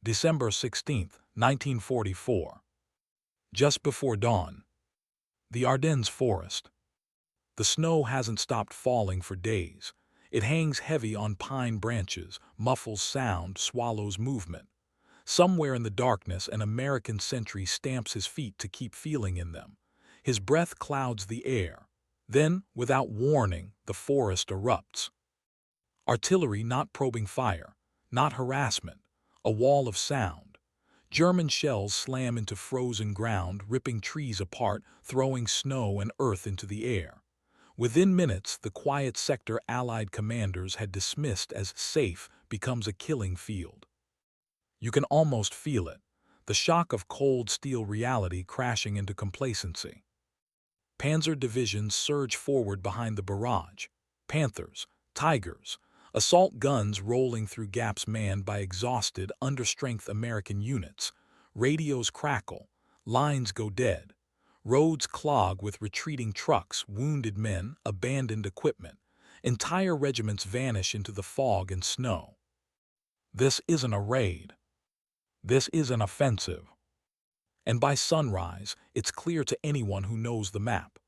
December 16, 1944. Just before dawn. The Ardennes forest. The snow hasn't stopped falling for days. It hangs heavy on pine branches, muffles sound, swallows movement. Somewhere in the darkness, an American sentry stamps his feet to keep feeling in them. His breath clouds the air. Then, without warning, the forest erupts. Artillery not probing fire, not harassment, a wall of sound. German shells slam into frozen ground, ripping trees apart, throwing snow and earth into the air. Within minutes, the quiet sector Allied commanders had dismissed as safe becomes a killing field. You can almost feel it, the shock of cold steel reality crashing into complacency. Panzer divisions surge forward behind the barrage. Panthers, Tigers, assault guns rolling through gaps manned by exhausted, understrength American units. Radios crackle, lines go dead. Roads clog with retreating trucks, wounded men, abandoned equipment. Entire regiments vanish into the fog and snow. This isn't a raid. This is an offensive. And by sunrise, it's clear to anyone who knows the map.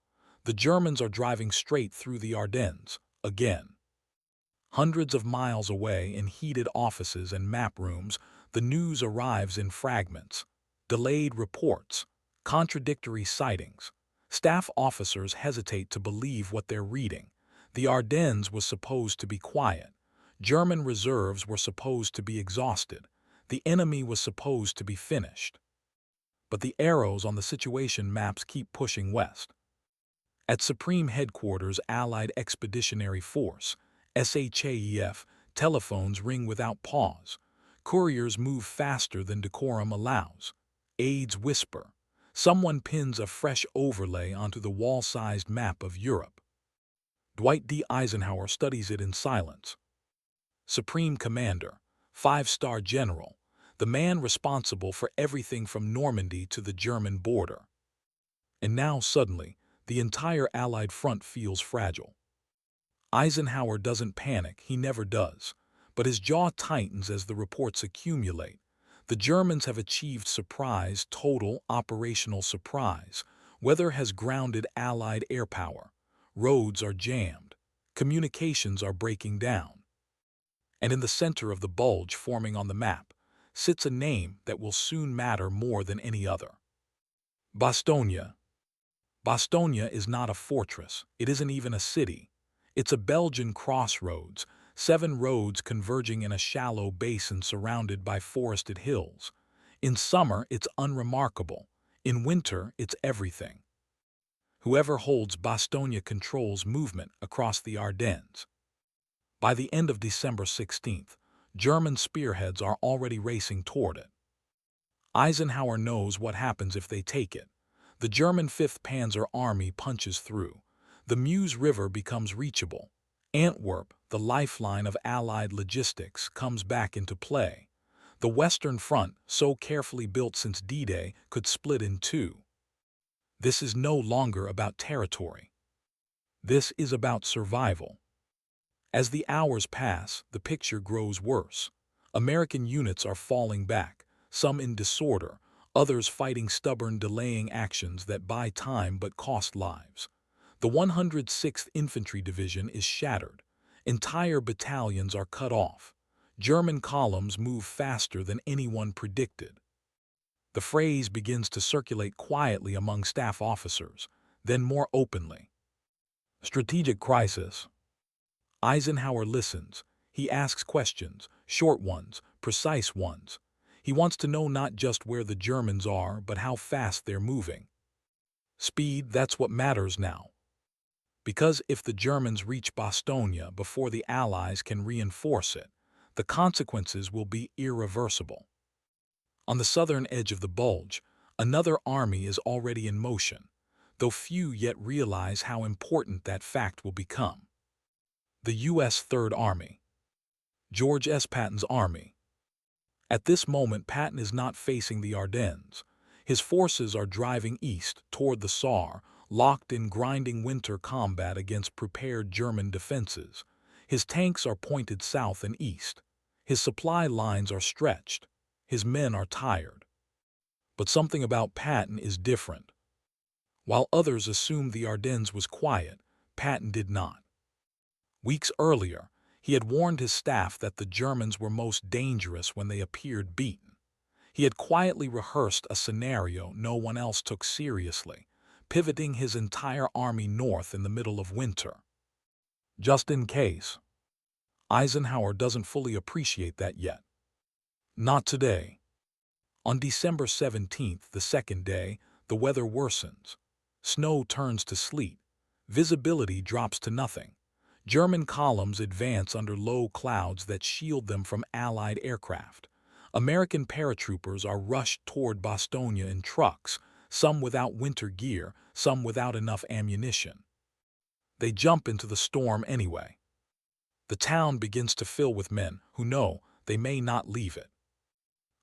The Germans are driving straight through the Ardennes, again. Hundreds of miles away, in heated offices and map rooms, the news arrives in fragments. Delayed reports, contradictory sightings. Staff officers hesitate to believe what they're reading. The Ardennes was supposed to be quiet. German reserves were supposed to be exhausted. The enemy was supposed to be finished. But the arrows on the situation maps keep pushing west. At Supreme Headquarters, Allied Expeditionary Force, SHAEF, telephones ring without pause. Couriers move faster than decorum allows. Aides whisper. Someone pins a fresh overlay onto the wall-sized map of Europe. Dwight D. Eisenhower studies it in silence. Supreme Commander, 5-star general, the man responsible for everything from Normandy to the German border. And now, suddenly, the entire Allied front feels fragile. Eisenhower doesn't panic, he never does, but his jaw tightens as the reports accumulate. The Germans have achieved surprise, total operational surprise. Weather has grounded Allied air power. Roads are jammed. Communications are breaking down. And in the center of the bulge forming on the map sits a name that will soon matter more than any other. Bastogne. Bastogne is not a fortress. It isn't even a city. It's a Belgian crossroads, 7 roads converging in a shallow basin surrounded by forested hills. In summer, it's unremarkable. In winter, it's everything. Whoever holds Bastogne controls movement across the Ardennes. By the end of December 16th, German spearheads are already racing toward it. Eisenhower knows what happens if they take it. The German 5th Panzer Army punches through. The Meuse River becomes reachable. Antwerp, the lifeline of Allied logistics, comes back into play. The Western Front, so carefully built since D-Day, could split in two. This is no longer about territory. This is about survival. As the hours pass, the picture grows worse. American units are falling back, some in disorder, others fighting stubborn delaying actions that buy time but cost lives. The 106th Infantry Division is shattered. Entire battalions are cut off. German columns move faster than anyone predicted. The phrase begins to circulate quietly among staff officers, then more openly. Strategic crisis. Eisenhower listens. He asks questions, short ones, precise ones. He wants to know not just where the Germans are, but how fast they're moving. Speed, that's what matters now. Because if the Germans reach Bastogne before the Allies can reinforce it, the consequences will be irreversible. On the southern edge of the Bulge, another army is already in motion, though few yet realize how important that fact will become. The U.S. Third Army. George S. Patton's army. At this moment, Patton is not facing the Ardennes. His forces are driving east toward the Saar, locked in grinding winter combat against prepared German defenses. His tanks are pointed south and east. His supply lines are stretched. His men are tired. But something about Patton is different. While others assumed the Ardennes was quiet, Patton did not. Weeks earlier, he had warned his staff that the Germans were most dangerous when they appeared beaten. He had quietly rehearsed a scenario no one else took seriously, pivoting his entire army north in the middle of winter. Just in case. Eisenhower doesn't fully appreciate that yet. Not today. On December 17th, the second day, the weather worsens. Snow turns to sleet. Visibility drops to nothing. German columns advance under low clouds that shield them from Allied aircraft. American paratroopers are rushed toward Bastogne in trucks, some without winter gear, some without enough ammunition. They jump into the storm anyway. The town begins to fill with men who know they may not leave it.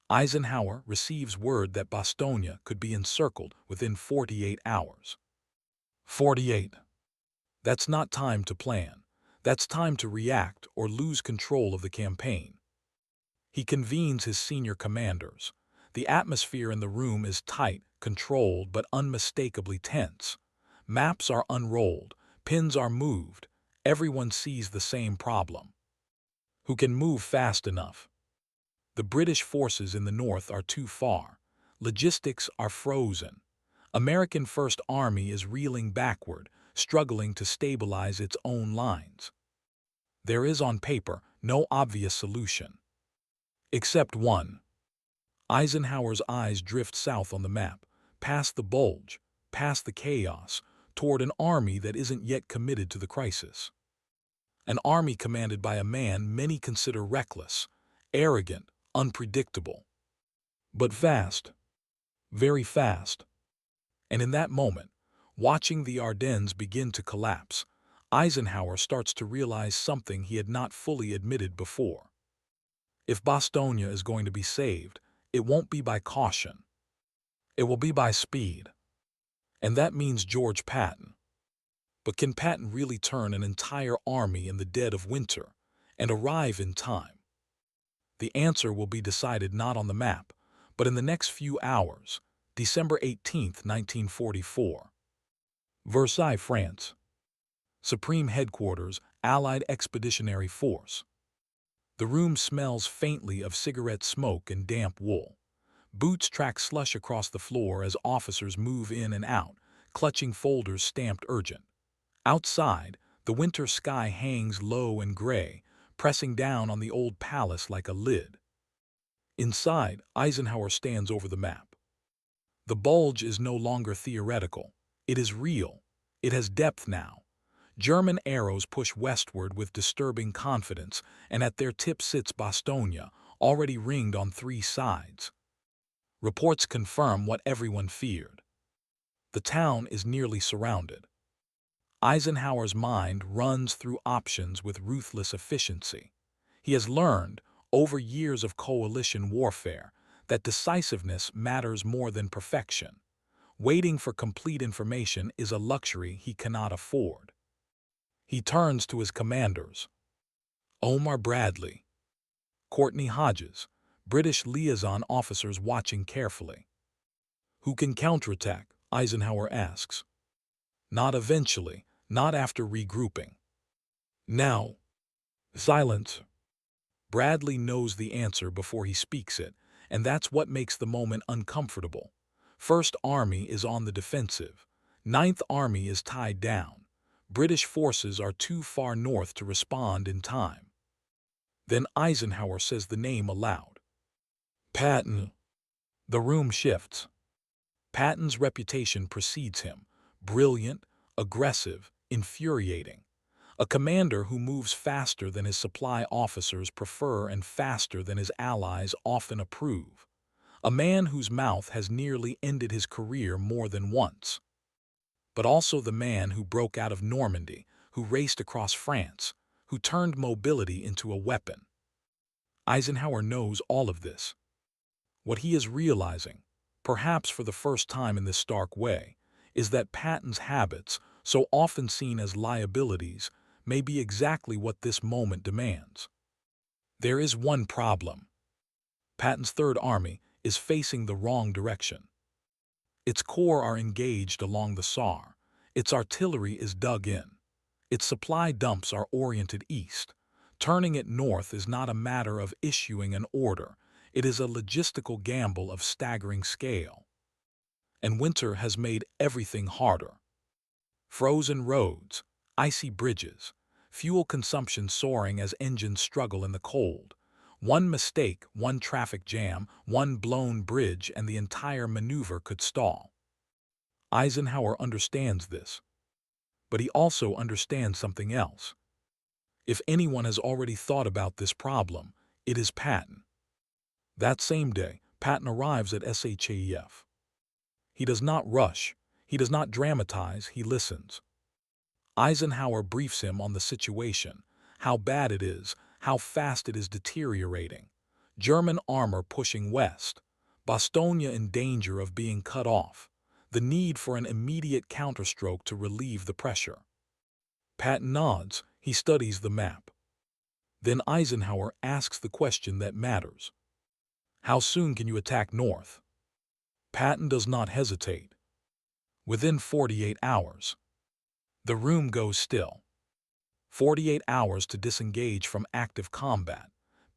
Eisenhower receives word that Bastogne could be encircled within 48 hours. 48. That's not time to plan. That's time to react or lose control of the campaign. He convenes his senior commanders. The atmosphere in the room is tight, controlled, but unmistakably tense. Maps are unrolled, pins are moved. Everyone sees the same problem. Who can move fast enough? The British forces in the north are too far. Logistics are frozen. American First Army is reeling backward, struggling to stabilize its own lines. There is on paper no obvious solution. Except one. Eisenhower's eyes drift south on the map, past the Bulge, past the chaos, toward an army that isn't yet committed to the crisis. An army commanded by a man many consider reckless, arrogant, unpredictable. But fast. Very fast. And in that moment, watching the Ardennes begin to collapse, Eisenhower starts to realize something he had not fully admitted before. If Bastogne is going to be saved, it won't be by caution. It will be by speed. And that means George Patton. But can Patton really turn an entire army in the dead of winter and arrive in time? The answer will be decided not on the map, but in the next few hours. December 18, 1944. Versailles, France. Supreme Headquarters, Allied Expeditionary Force. The room smells faintly of cigarette smoke and damp wool. Boots track slush across the floor as officers move in and out, clutching folders stamped urgent. Outside, the winter sky hangs low and gray, pressing down on the old palace like a lid. Inside, Eisenhower stands over the map. The Bulge is no longer theoretical. It is real. It has depth now. German arrows push westward with disturbing confidence, and at their tip sits Bastogne, already ringed on 3 sides. Reports confirm what everyone feared. The town is nearly surrounded. Eisenhower's mind runs through options with ruthless efficiency. He has learned, over years of coalition warfare, that decisiveness matters more than perfection. Waiting for complete information is a luxury he cannot afford. He turns to his commanders. Omar Bradley, Courtney Hodges, British liaison officers watching carefully. Who can counterattack? Eisenhower asks. Not eventually, not after regrouping. Now. Silence. Bradley knows the answer before he speaks it, and that's what makes the moment uncomfortable. First Army is on the defensive. Ninth Army is tied down. British forces are too far north to respond in time. Then Eisenhower says the name aloud. Patton. The room shifts. Patton's reputation precedes him. Brilliant, aggressive, infuriating. A commander who moves faster than his supply officers prefer and faster than his allies often approve. A man whose mouth has nearly ended his career more than once. But also the man who broke out of Normandy, who raced across France, who turned mobility into a weapon. Eisenhower knows all of this. What he is realizing, perhaps for the first time in this stark way, is that Patton's habits, so often seen as liabilities, may be exactly what this moment demands. There is one problem. Patton's Third Army is facing the wrong direction. Its corps are engaged along the Saar. Its artillery is dug in. Its supply dumps are oriented east. Turning it north is not a matter of issuing an order. It is a logistical gamble of staggering scale. And winter has made everything harder. Frozen roads, icy bridges, fuel consumption soaring as engines struggle in the cold. One mistake, one traffic jam, one blown bridge, and the entire maneuver could stall. Eisenhower understands this. But he also understands something else. If anyone has already thought about this problem, it is Patton. That same day, Patton arrives at SHAEF. He does not rush. He does not dramatize. He listens. Eisenhower briefs him on the situation, how bad it is, how fast it is deteriorating. German armor pushing west, Bastogne in danger of being cut off, the need for an immediate counterstroke to relieve the pressure. Patton nods. He studies the map. Then Eisenhower asks the question that matters. How soon can you attack north? Patton does not hesitate. Within 48 hours. The room goes still. 48 hours to disengage from active combat,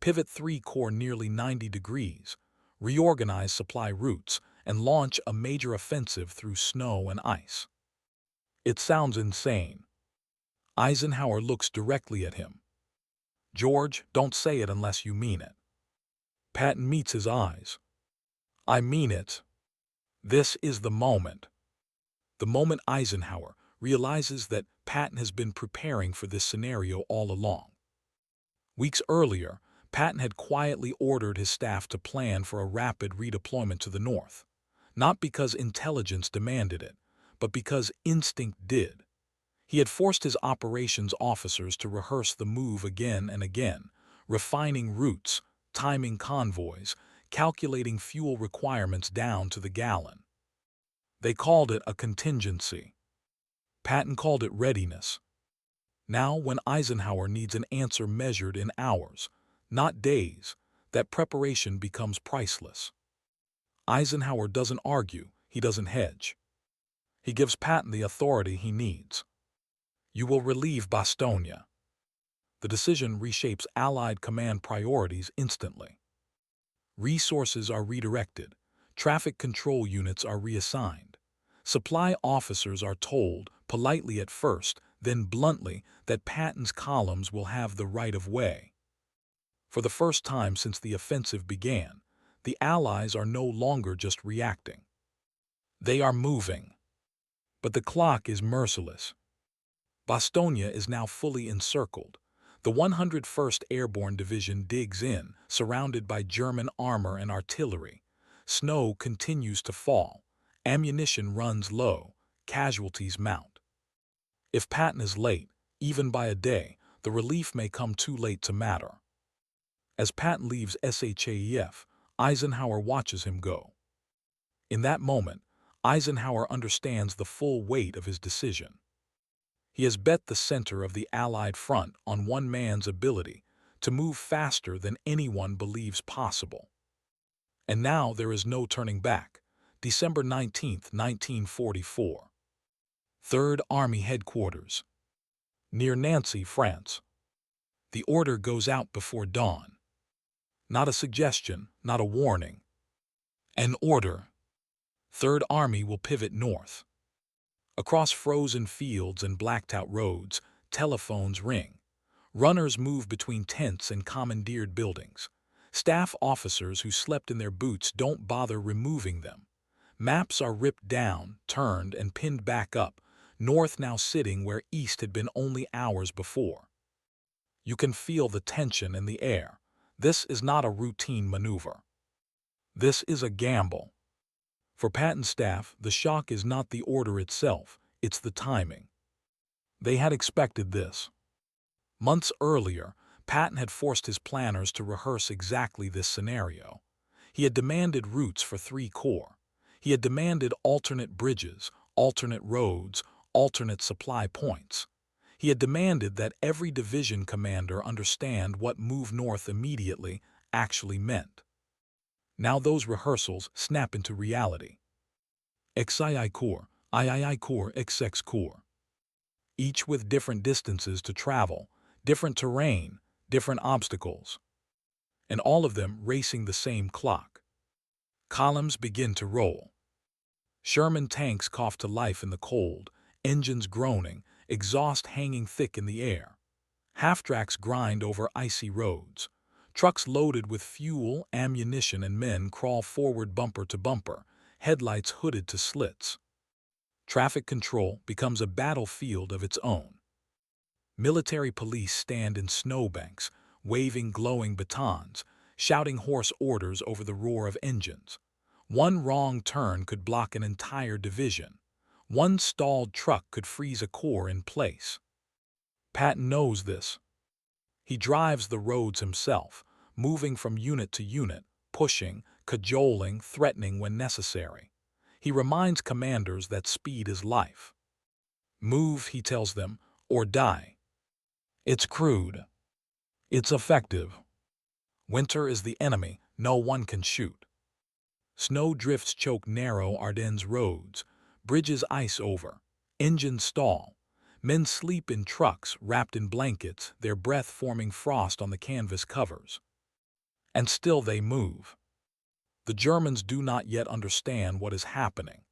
pivot 3 corps nearly 90 degrees, reorganize supply routes, and launch a major offensive through snow and ice. It sounds insane. Eisenhower looks directly at him. George, don't say it unless you mean it. Patton meets his eyes. I mean it. This is the moment. The moment Eisenhower realizes that Patton has been preparing for this scenario all along. Weeks earlier, Patton had quietly ordered his staff to plan for a rapid redeployment to the north, not because intelligence demanded it, but because instinct did. He had forced his operations officers to rehearse the move again and again, refining routes, timing convoys, calculating fuel requirements down to the gallon. They called it a contingency. Patton called it readiness. Now, when Eisenhower needs an answer measured in hours, not days, that preparation becomes priceless. Eisenhower doesn't argue, he doesn't hedge. He gives Patton the authority he needs. You will relieve Bastogne. The decision reshapes Allied command priorities instantly. Resources are redirected. Traffic control units are reassigned. Supply officers are told, politely at first, then bluntly, that Patton's columns will have the right of way. For the first time since the offensive began, the Allies are no longer just reacting. They are moving. But the clock is merciless. Bastogne is now fully encircled. The 101st Airborne Division digs in, surrounded by German armor and artillery. Snow continues to fall. Ammunition runs low. Casualties mount. If Patton is late, even by a day, the relief may come too late to matter. As Patton leaves SHAEF, Eisenhower watches him go. In that moment, Eisenhower understands the full weight of his decision. He has bet the center of the Allied front on one man's ability to move faster than anyone believes possible. And now there is no turning back. December 19, 1944. 3rd Army Headquarters. Near Nancy, France. The order goes out before dawn. Not a suggestion, not a warning. An order. 3rd Army will pivot north. Across frozen fields and blacked-out roads, telephones ring. Runners move between tents and commandeered buildings. Staff officers who slept in their boots don't bother removing them. Maps are ripped down, turned, and pinned back up, north now sitting where east had been only hours before. You can feel the tension in the air. This is not a routine maneuver. This is a gamble. For Patton's staff, the shock is not the order itself, it's the timing. They had expected this. Months earlier, Patton had forced his planners to rehearse exactly this scenario. He had demanded routes for 3 corps. He had demanded alternate bridges, alternate roads, alternate supply points. He had demanded that every division commander understand what move north immediately actually meant. Now those rehearsals snap into reality. XII Corps, III Corps, XX Corps. Each with different distances to travel, different terrain, different obstacles, and all of them racing the same clock. Columns begin to roll. Sherman tanks cough to life in the cold, engines groaning, exhaust hanging thick in the air. Half-tracks grind over icy roads. Trucks loaded with fuel, ammunition, and men crawl forward bumper to bumper, headlights hooded to slits. Traffic control becomes a battlefield of its own. Military police stand in snowbanks, waving glowing batons, shouting hoarse orders over the roar of engines. One wrong turn could block an entire division. One stalled truck could freeze a corps in place. Patton knows this. He drives the roads himself, moving from unit to unit, pushing, cajoling, threatening when necessary. He reminds commanders that speed is life. Move, he tells them, or die. It's crude. It's effective. Winter is the enemy, no one can shoot. Snow drifts choke narrow Ardennes roads, bridges ice over, engines stall. Men sleep in trucks wrapped in blankets, their breath forming frost on the canvas covers. And still they move. The Germans do not yet understand what is happening.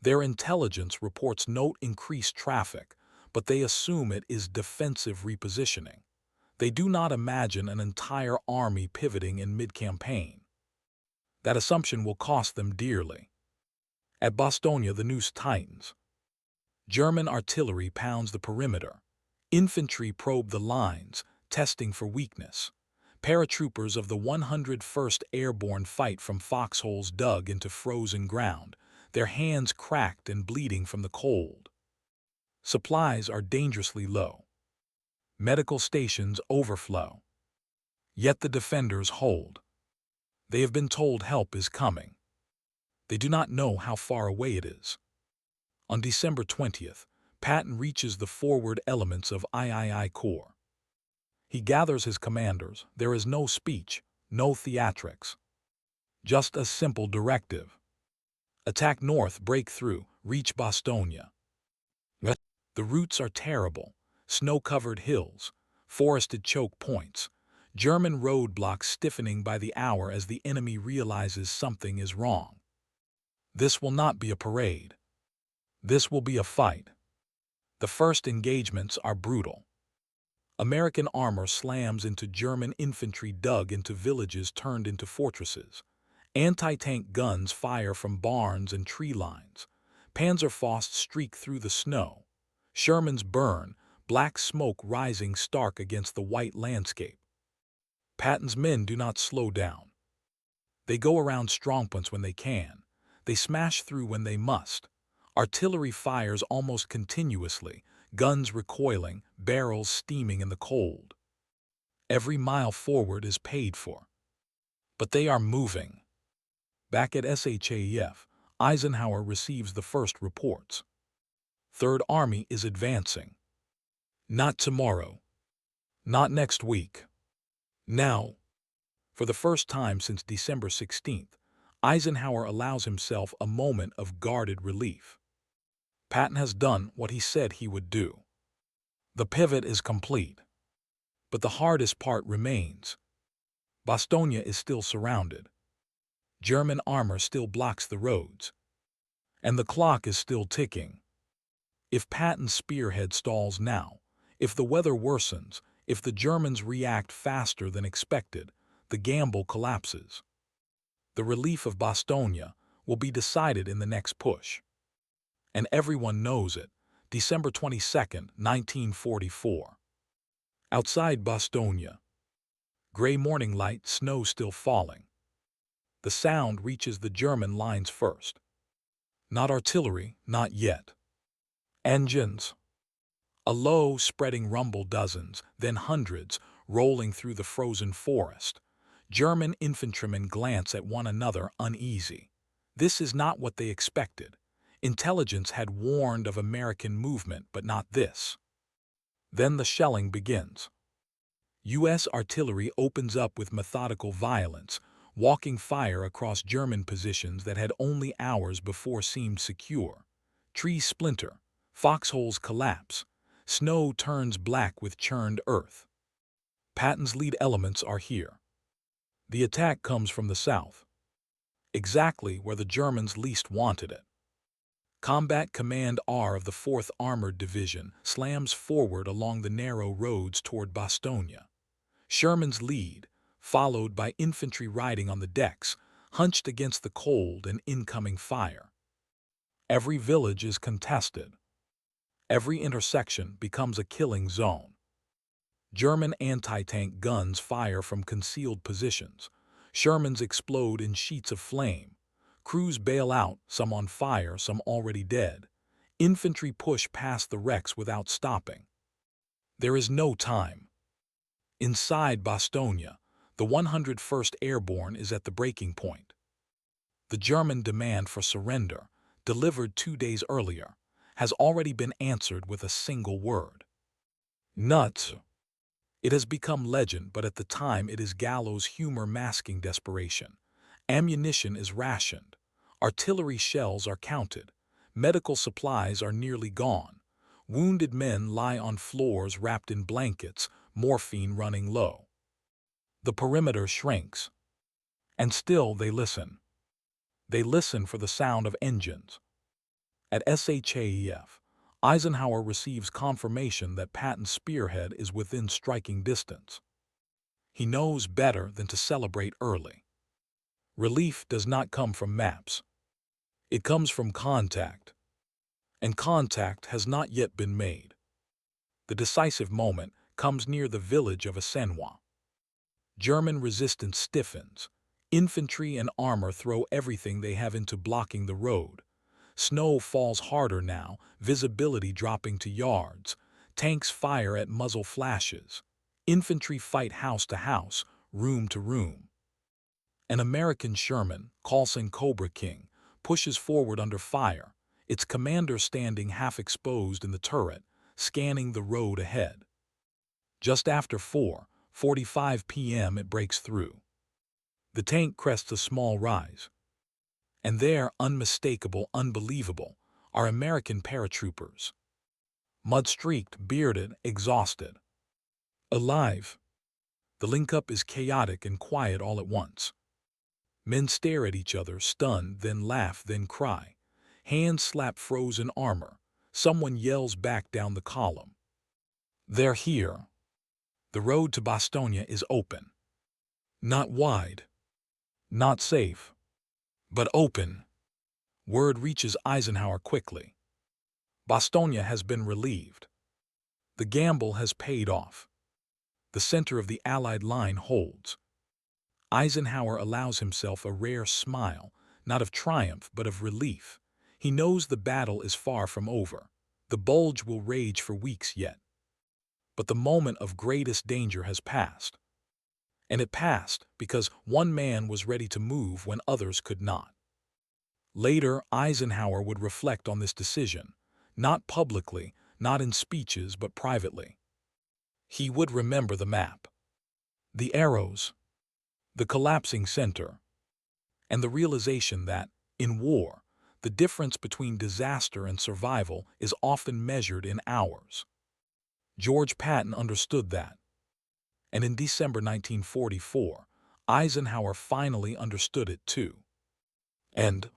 Their intelligence reports no increased traffic, but they assume it is defensive repositioning. They do not imagine an entire army pivoting in mid-campaign. That assumption will cost them dearly. At Bastogne, the noose tightens. German artillery pounds the perimeter. Infantry probe the lines, testing for weakness. Paratroopers of the 101st Airborne fight from foxholes dug into frozen ground, their hands cracked and bleeding from the cold. Supplies are dangerously low. Medical stations overflow. Yet the defenders hold. They have been told help is coming. They do not know how far away it is. On December 20th, Patton reaches the forward elements of III Corps. He gathers his commanders. There is no speech, no theatrics. Just a simple directive. Attack north, break through, reach Bastogne. The routes are terrible. Snow-covered hills, forested choke points, German roadblocks stiffening by the hour as the enemy realizes something is wrong. This will not be a parade. This will be a fight. The first engagements are brutal. American armor slams into German infantry dug into villages turned into fortresses. Anti-tank guns fire from barns and tree lines. Panzerfausts streak through the snow. Shermans burn, black smoke rising stark against the white landscape. Patton's men do not slow down. They go around strongpoints when they can. They smash through when they must. Artillery fires almost continuously, guns recoiling, barrels steaming in the cold. Every mile forward is paid for. But they are moving. Back at SHAEF, Eisenhower receives the first reports. Third Army is advancing. Not tomorrow. Not next week. Now. For the first time since December 16th, Eisenhower allows himself a moment of guarded relief. Patton has done what he said he would do. The pivot is complete. But the hardest part remains. Bastogne is still surrounded. German armor still blocks the roads. And the clock is still ticking. If Patton's spearhead stalls now, if the weather worsens, if the Germans react faster than expected, the gamble collapses. The relief of Bastogne will be decided in the next push. And everyone knows it. December 22nd, 1944. Outside Bastogne. Gray morning light, snow still falling. The sound reaches the German lines first. Not artillery, not yet. Engines. A low, spreading rumble, dozens, then hundreds, rolling through the frozen forest. German infantrymen glance at one another uneasy. This is not what they expected. Intelligence had warned of American movement, but not this. Then the shelling begins. U.S. artillery opens up with methodical violence, walking fire across German positions that had only hours before seemed secure. Trees splinter, foxholes collapse, snow turns black with churned earth. Patton's lead elements are here. The attack comes from the south, exactly where the Germans least wanted it. Combat Command R of the 4th Armored Division slams forward along the narrow roads toward Bastogne. Sherman's lead, followed by infantry riding on the decks, hunched against the cold and incoming fire. Every village is contested. Every intersection becomes a killing zone. German anti-tank guns fire from concealed positions. Shermans explode in sheets of flame. Crews bail out, some on fire, some already dead. Infantry push past the wrecks without stopping. There is no time. Inside Bastogne, the 101st Airborne is at the breaking point. The German demand for surrender, delivered 2 days earlier, has already been answered with a single word. Nuts. It has become legend, but at the time it is gallows humor masking desperation. Ammunition is rationed. Artillery shells are counted. Medical supplies are nearly gone. Wounded men lie on floors wrapped in blankets, morphine running low. The perimeter shrinks. And still they listen. They listen for the sound of engines. At SHAEF, Eisenhower receives confirmation that Patton's spearhead is within striking distance. He knows better than to celebrate early. Relief does not come from maps. It comes from contact. And contact has not yet been made. The decisive moment comes near the village of Eisenhower. German resistance stiffens. Infantry and armor throw everything they have into blocking the road. Snow falls harder now, visibility dropping to yards. Tanks fire at muzzle flashes. Infantry fight house to house, room to room. An American Sherman, Coulson Cobra King, pushes forward under fire, its commander standing half-exposed in the turret, scanning the road ahead. Just after 4:45 p.m. it breaks through. The tank crests a small rise. And there, unmistakable, unbelievable, are American paratroopers. Mud-streaked, bearded, exhausted. Alive. The link-up is chaotic and quiet all at once. Men stare at each other, stunned, then laugh, then cry. Hands slap frozen armor. Someone yells back down the column. They're here. The road to Bastogne is open. Not wide. Not safe. But open. Word reaches Eisenhower quickly. Bastogne has been relieved. The gamble has paid off. The center of the Allied line holds. Eisenhower allows himself a rare smile, not of triumph but of relief. He knows the battle is far from over. The Bulge will rage for weeks yet. But the moment of greatest danger has passed. And it passed because one man was ready to move when others could not. Later, Eisenhower would reflect on this decision, not publicly, not in speeches, but privately. He would remember the map, the arrows, the collapsing center, and the realization that, in war, the difference between disaster and survival is often measured in hours. George Patton understood that. And in December 1944, Eisenhower finally understood it too. And